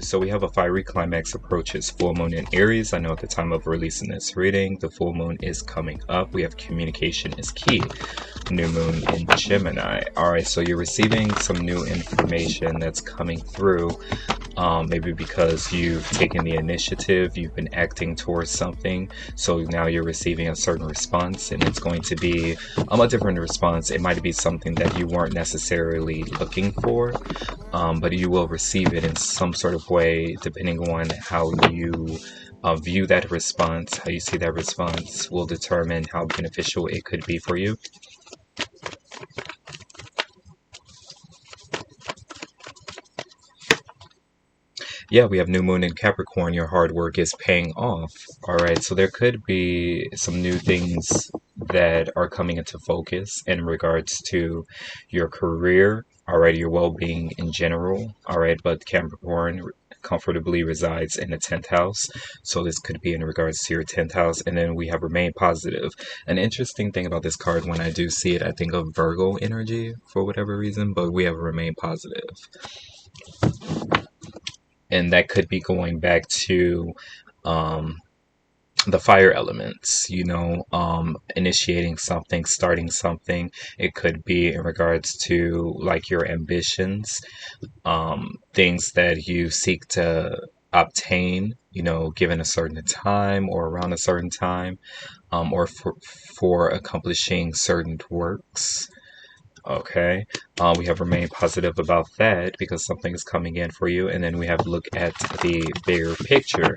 So we have a fiery climax approaches full moon in Aries. I know at the time of releasing this reading, the full moon is coming up. We have communication is key. New moon in Gemini. Alright, so you're receiving some new information that's coming through. Maybe because you've taken the initiative, you've been acting towards something, so now you're receiving a certain response, and it's going to be a different response. It might be something that you weren't necessarily looking for, but you will receive it in some sort of way, depending on how you view that response. How you see that response will determine how beneficial it could be for you. Yeah, we have new moon in Capricorn. Your hard work is paying off. All right, so there could be some new things that are coming into focus in regards to your career, all right, your well-being in general, all right, but Capricorn comfortably resides in the 10th house, so this could be in regards to your 10th house. And then we have remain positive. An interesting thing about this card, when I do see it, I think of Virgo energy for whatever reason, but we have remain positive. And that could be going back to the fire elements, initiating something, starting something. It could be in regards to like your ambitions, things that you seek to obtain, given a certain time or around a certain time, or for accomplishing certain works. Okay, we have remained positive about that because something is coming in for you, and then we have look at the bigger picture.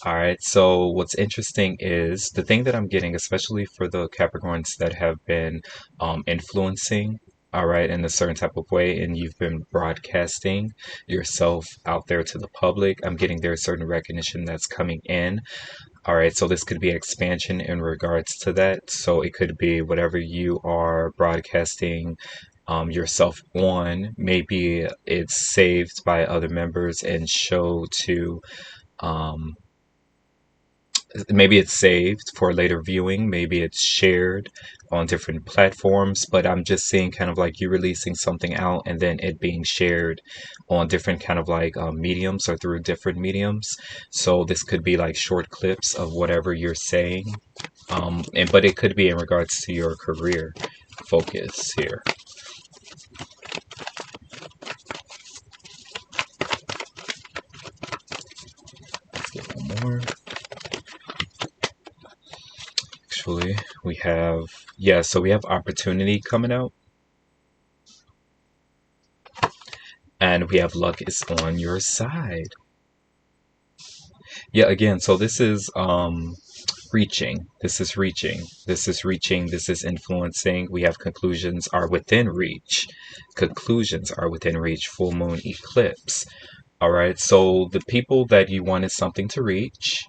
All right, so what's interesting is the thing that I'm getting, especially for the Capricorns that have been influencing, all right, in a certain type of way, and you've been broadcasting yourself out there to the public. I'm getting there's certain recognition that's coming in. All right, so this could be expansion in regards to that. So it could be whatever you are broadcasting yourself on. Maybe it's saved by other members and show to, um, maybe it's saved for later viewing. Maybe it's shared on different platforms. But I'm just seeing kind of like you releasing something out and then it being shared on different kind of like mediums or through different mediums. So this could be like short clips of whatever you're saying. But it could be in regards to your career focus here. Let's get one more. Actually, we have, yeah, so we have opportunity coming out. And we have luck is on your side. Yeah, again, so this is reaching. This is reaching. This is reaching. This is influencing. We have conclusions are within reach. Conclusions are within reach. Full moon eclipse. All right. So the people that you wanted something to reach,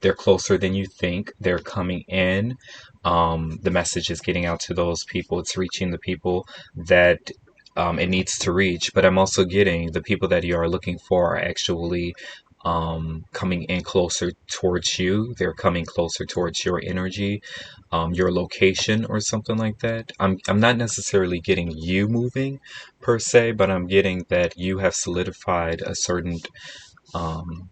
they're closer than you think. They're coming in. The message is getting out to those people. It's reaching the people that it needs to reach. But I'm also getting the people that you are looking for are actually coming in closer towards you. They're coming closer towards your energy, your location, or something like that. I'm not necessarily getting you moving per se, but I'm getting that you have solidified a certain um,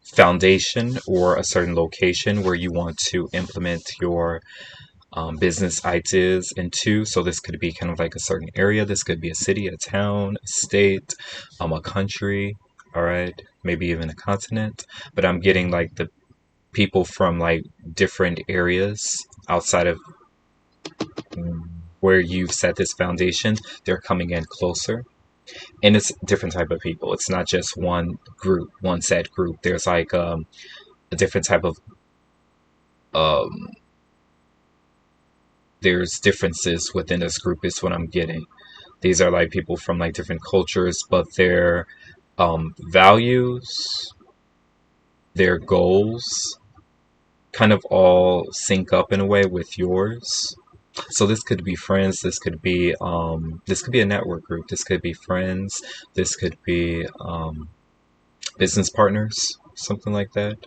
foundation or a certain location where you want to implement your business ideas into. So this could be kind of like a certain area. This could be a city, a town, a state, a country. All right, maybe even a continent. But I'm getting like the people from like different areas outside of where you've set this foundation. They're coming in closer. And it's different type of people. It's not just one group, one set group. There's like a different type of um, there's differences within this group is what I'm getting. These are like people from like different cultures, but their values, their goals kind of all sync up in a way with yours. So this could be friends, this could be a network group, this could be friends, this could be business partners, something like that.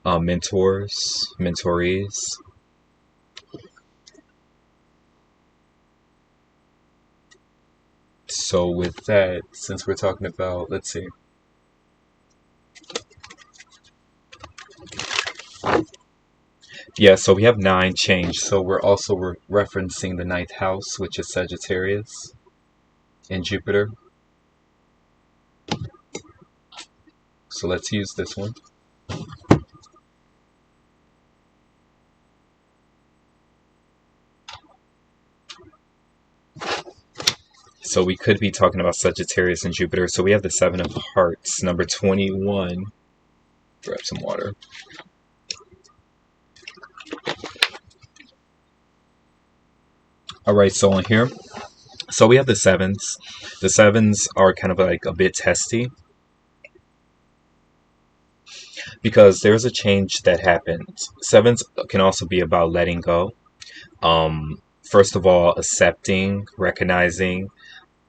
Mentors, mentorees. So with that, since we're talking about, let's see. Yeah, so we have 9 change. So we're also referencing the ninth house, which is Sagittarius and Jupiter. So let's use this one. So we could be talking about Sagittarius and Jupiter. So we have the Seven of Hearts, number 21. Grab some water. All right, so on here, so we have the sevens. The sevens are kind of like a bit testy because there's a change that happens. Sevens can also be about letting go. First of all, accepting, recognizing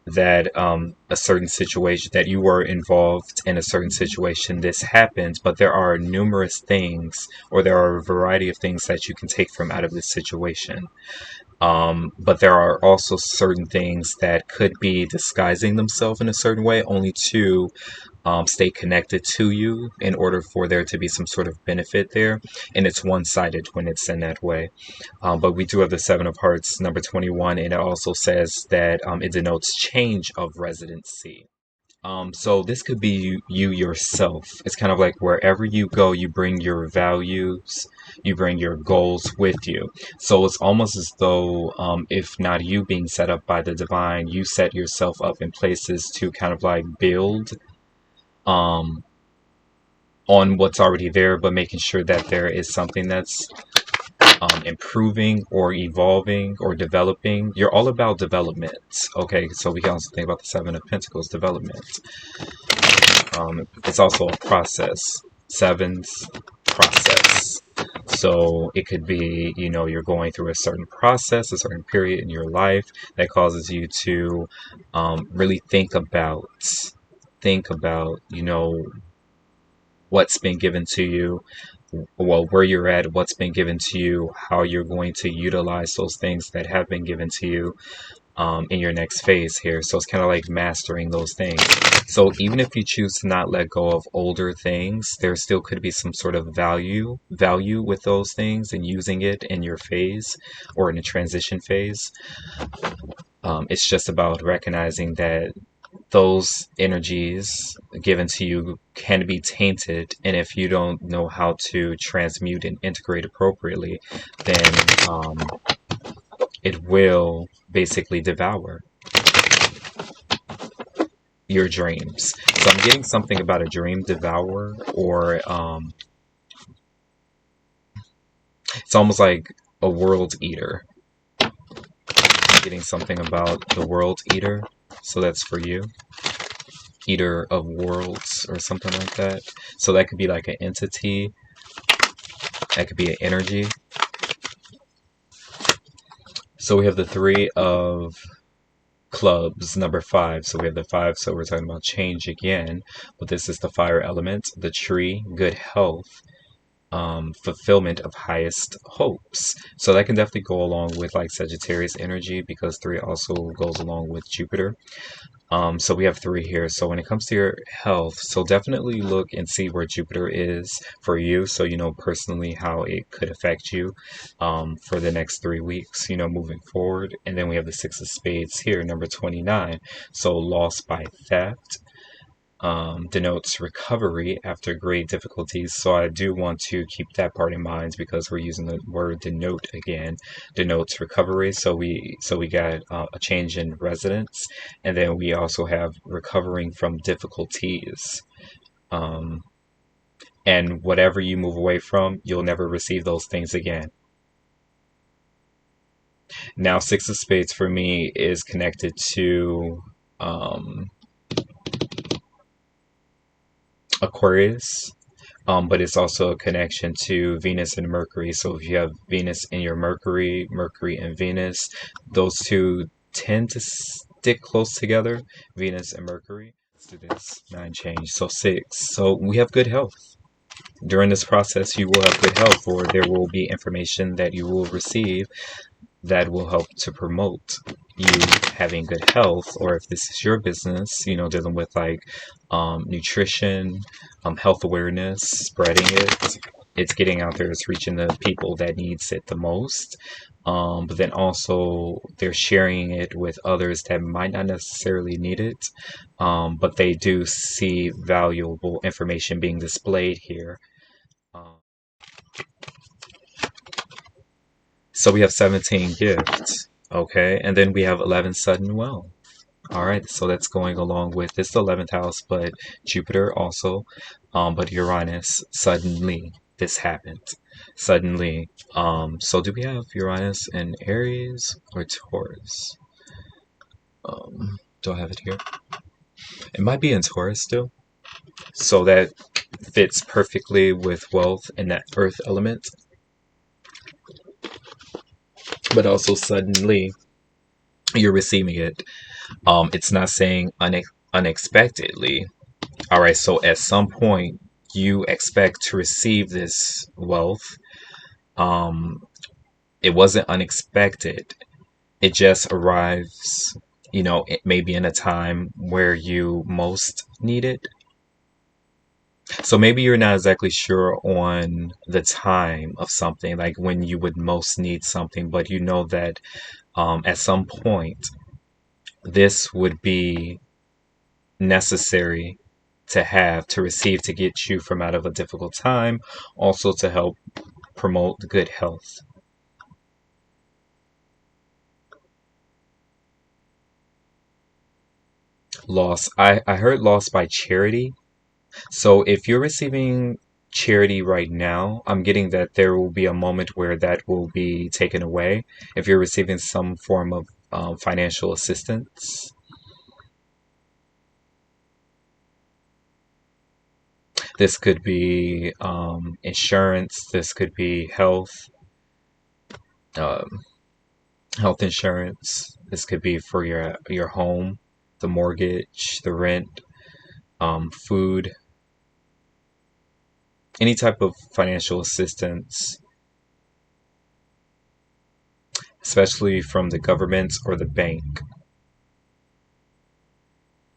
that a certain situation, that you were involved in a certain situation, this happened, but there are numerous things, or there are a variety of things that you can take from out of this situation. But there are also certain things that could be disguising themselves in a certain way, only to stay connected to you in order for there to be some sort of benefit there. And it's one-sided when it's in that way. But we do have the Seven of Hearts, number 21, and it also says that it denotes change of residency. So this could be you yourself. It's kind of like wherever you go, you bring your values, you bring your goals with you. So it's almost as though, if not you being set up by the divine, you set yourself up in places to kind of like build um, on what's already there, but making sure that there is something that's improving or evolving or developing. You're all about development. Okay, so we can also think about the Seven of Pentacles, development. It's also a process. Sevens, process. So it could be, you're going through a certain process, a certain period in your life that causes you to really think about, what's been given to you, well, where you're at, what's been given to you, how you're going to utilize those things that have been given to you in your next phase here. So it's kind of like mastering those things. So even if you choose to not let go of older things, there still could be some sort of value with those things and using it in your phase or in a transition phase. It's just about recognizing that those energies given to you can be tainted, and if you don't know how to transmute and integrate appropriately, then it will basically devour your dreams. So I'm getting something about a dream devourer, or it's almost like a world eater. I'm getting something about the world eater, so that's for you. Eater of worlds or something like that. So that could be like an entity, that could be an energy. So we have the Three of Clubs, number 5. So we have the 5, so we're talking about change again, but this is the fire element, the tree, good health, fulfillment of highest hopes. So that can definitely go along with like Sagittarius energy, because 3 also goes along with Jupiter. So we have 3 here. So when it comes to your health, so definitely look and see where Jupiter is for you, so you know personally how it could affect you for the next 3 weeks, moving forward. And then we have the Six of Spades here, number 29. So loss by theft denotes recovery after great difficulties. So I do want to keep that part in mind, because we're using the word denote again. Denotes recovery. So we got a change in residence, and then we also have recovering from difficulties. Um, and whatever you move away from, you'll never receive those things again. Now, Six of Spades for me is connected to um, Aquarius. But it's also a connection to Venus and Mercury. So if you have Venus in your Mercury, Mercury and Venus, those two tend to stick close together, Venus and Mercury. Let's do this. 9 change. So 6. So we have good health. During this process, you will have good health, or there will be information that you will receive that will help to promote you having good health, or if this is your business, dealing with like nutrition, health awareness, spreading it. It's getting out there, it's reaching the people that needs it the most. But then also they're sharing it with others that might not necessarily need it, but they do see valuable information being displayed here. Um, so we have 17 gifts, okay, and then we have 11 sudden wealth. All right, so that's going along with this 11th house, but Jupiter also, but Uranus, suddenly this happened. Suddenly. So do we have Uranus in Aries or Taurus? Do I have it here? It might be in Taurus still. So that fits perfectly with wealth and that earth element, but also suddenly you're receiving it. It's not saying unexpectedly. All right, so at some point you expect to receive this wealth. Um, it wasn't unexpected. It just arrives, it may be in a time where you most need it. So maybe you're not exactly sure on the time of something, like when you would most need something, but you know that at some point this would be necessary to have, to receive, to get you from out of a difficult time, also to help promote good health. Loss. I heard loss by charity. So if you're receiving charity right now, I'm getting that there will be a moment where that will be taken away. If you're receiving some form of financial assistance, this could be insurance, this could be um, health insurance, this could be for your home, the mortgage, the rent, food, any type of financial assistance, especially from the government or the bank.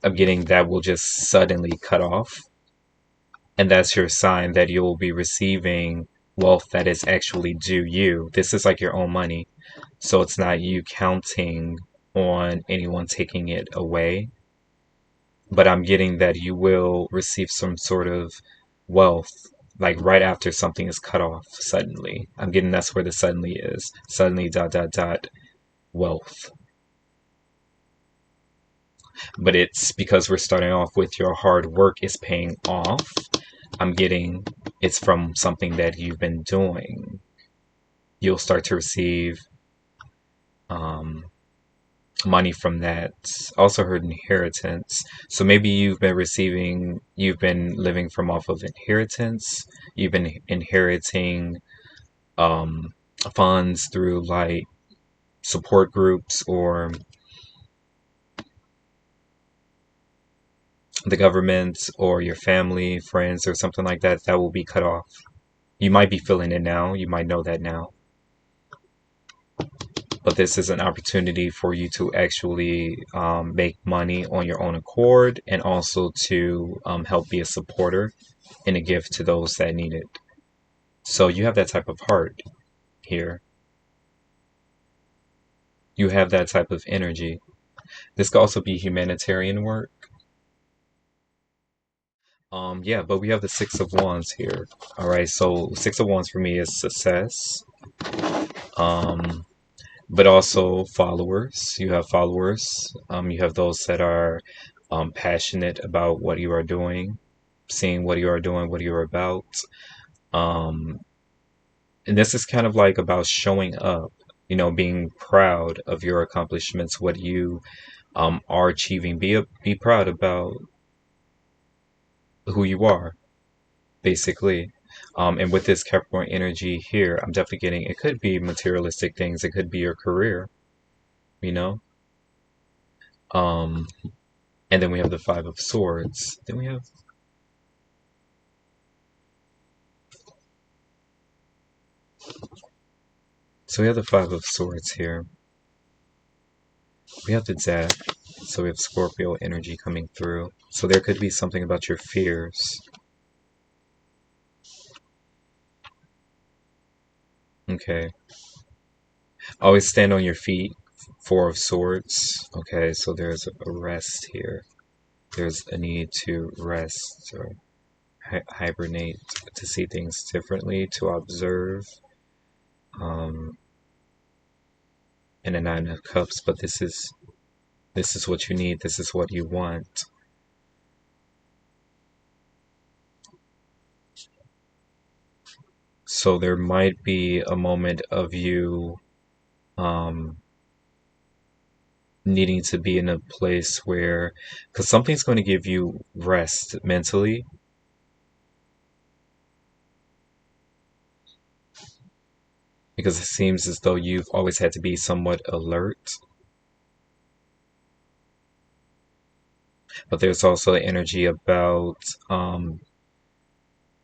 I'm getting that will just suddenly cut off. And that's your sign that you'll be receiving wealth that is actually due you. This is like your own money. So it's not you counting on anyone taking it away. But I'm getting that you will receive some sort of wealth like right after something is cut off suddenly. I'm getting that's where the suddenly is. Suddenly dot dot dot wealth. But it's because we're starting off with your hard work is paying off. I'm getting it's from something that you've been doing. You'll start to receive um, money from that. Also heard inheritance. So maybe you've been living from off of inheritance. You've been inheriting um, funds through like support groups or the government or your family, friends, or something like that. That will be cut off. You might be feeling it now. You might know that now. But this is an opportunity for you to actually make money on your own accord and also to help be a supporter and a gift to those that need it. So you have that type of heart here. You have that type of energy. This could also be humanitarian work. Yeah, but we have the Six of Wands here. All right, so Six of Wands for me is success. Um, but also followers. You have followers. You have those that are passionate about what you are doing, seeing what you are doing, what you're about. Um, and this is kind of like about showing up, being proud of your accomplishments, what you are achieving. Be proud about who you are, basically. And with this Capricorn energy here, I'm definitely getting it could be materialistic things, it could be your career, you know. Um, and then we have the Five of Swords. Then we have so we have the Five of Swords here. We have the Death. So we have Scorpio energy coming through. So there could be something about your fears. Okay. Always stand on your feet. Four of Swords. Okay, so there's a rest here. There's a need to rest or hibernate, to see things differently, to observe. Um, and a Nine of Cups, but this is what you need. This is what you want. So there might be a moment of you um, needing to be in a place where, because something's going to give you rest mentally, because it seems as though you've always had to be somewhat alert. But there's also energy about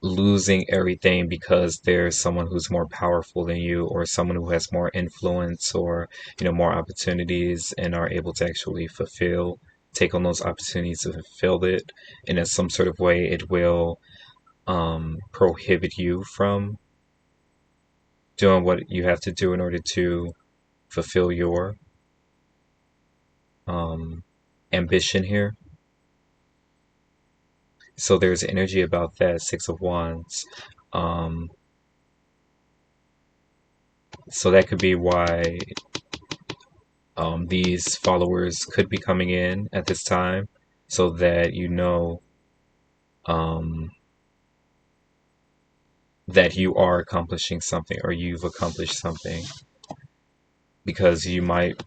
losing everything because there's someone who's more powerful than you, or someone who has more influence, or more opportunities, and are able to actually take on those opportunities to fulfill it. And in some sort of way it will prohibit you from doing what you have to do in order to fulfill your um, ambition here. So there's energy about that. Six of Wands. um, so that could be why these followers could be coming in at this time, so that um, that you are accomplishing something, or you've accomplished something. Because you might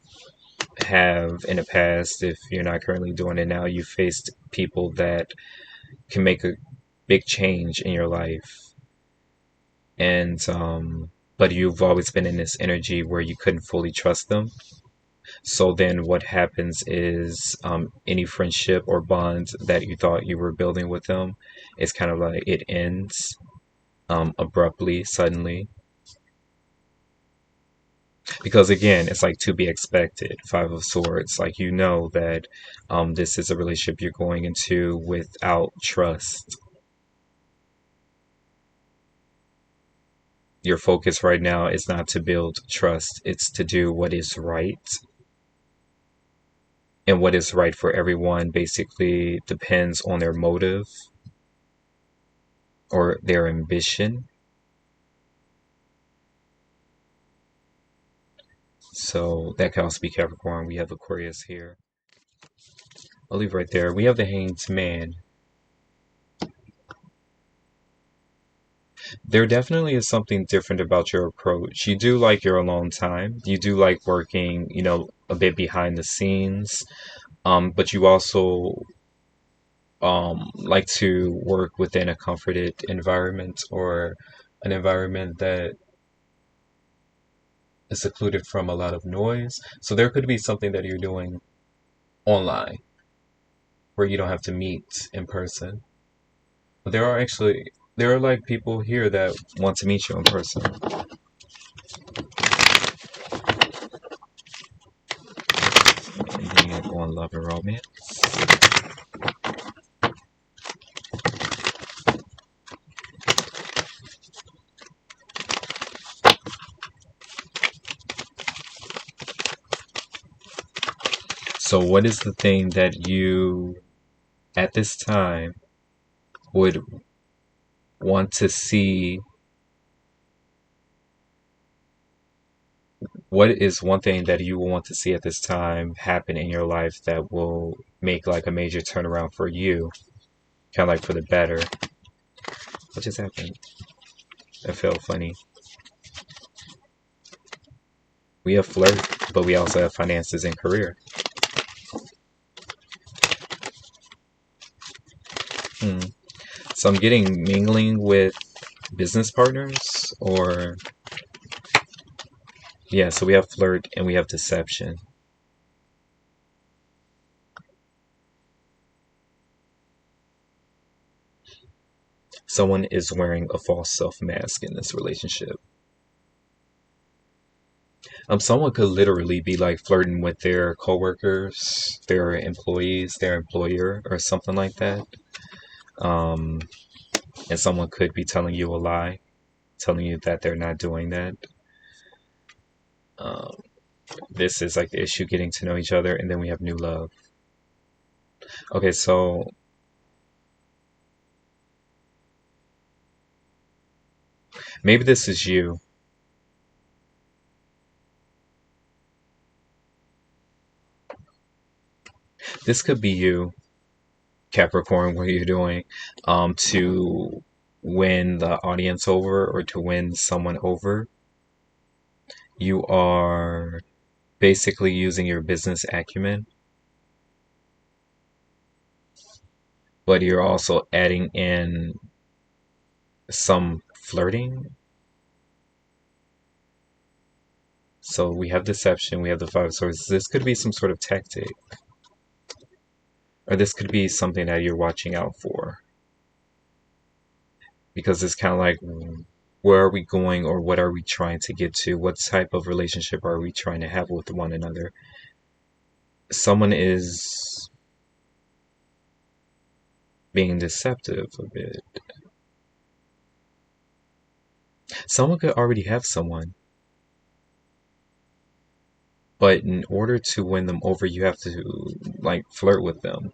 have in the past, if you're not currently doing it now, you faced people that can make a big change in your life. And but you've always been in this energy where you couldn't fully trust them. So then what happens is, any friendship or bond that you thought you were building with them, it's kind of like it ends abruptly, suddenly. Because again, it's like to be expected. Five of Swords, like that this is a relationship you're going into without trust. Your focus right now is not to build trust, it's to do what is right. And what is right for everyone basically depends on their motive or their ambition. So that could also be Capricorn. We have Aquarius here. I'll leave right there. We have the Hanged Man. There definitely is something different about your approach. You do like your alone time. You do like working, a bit behind the scenes. But you also like to work within a comforted environment, or an environment that is secluded from a lot of noise. So there could be something that you're doing online where you don't have to meet in person. But there are like people here that want to meet you in person. And then you have on love and romance. So what is the thing that you at this time would want to see? What is one thing that you will want to see at this time happen in your life that will make like a major turnaround for you, kind of like for the better? What just happened? It felt funny. We have flirt, but we also have finances and career. Hmm. So I'm getting mingling with business partners, or yeah, so we have flirt and we have deception. Someone is wearing a false self mask in this relationship. Someone could literally be like flirting with their coworkers, their employees, their employer, or something like that. Um, and someone could be telling you a lie, telling you that they're not doing that. Um, this is like the issue, getting to know each other, and then we have new love. Okay, so maybe this is you. This could be you, Capricorn. What are you doing to win the audience over or to win someone over? You are basically using your business acumen, but you're also adding in some flirting. So we have deception, we have the Five of Swords. This could be some sort of tactic, or this could be something that you're watching out for. Because it's kind of like, where are we going, or what are we trying to get to? What type of relationship are we trying to have with one another? Someone is being deceptive a bit. Someone could already have someone, but in order to win them over, you have to like flirt with them.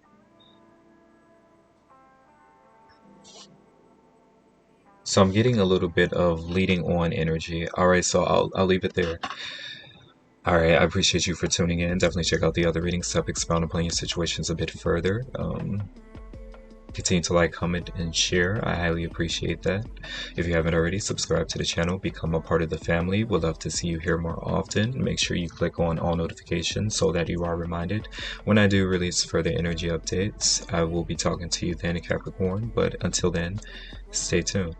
So I'm getting a little bit of leading on energy. All right, so I'll leave it there. All right, I appreciate you for tuning in. Definitely check out the other readings to help expound upon your situations a bit further. Continue to like, comment, and share. I highly appreciate that. If you haven't already, subscribe to the channel, become a part of the family. We'd love to see you here more often. Make sure you click on all notifications so that you are reminded when I do release further energy updates. I will be talking to you then, Capricorn, but until then, stay tuned.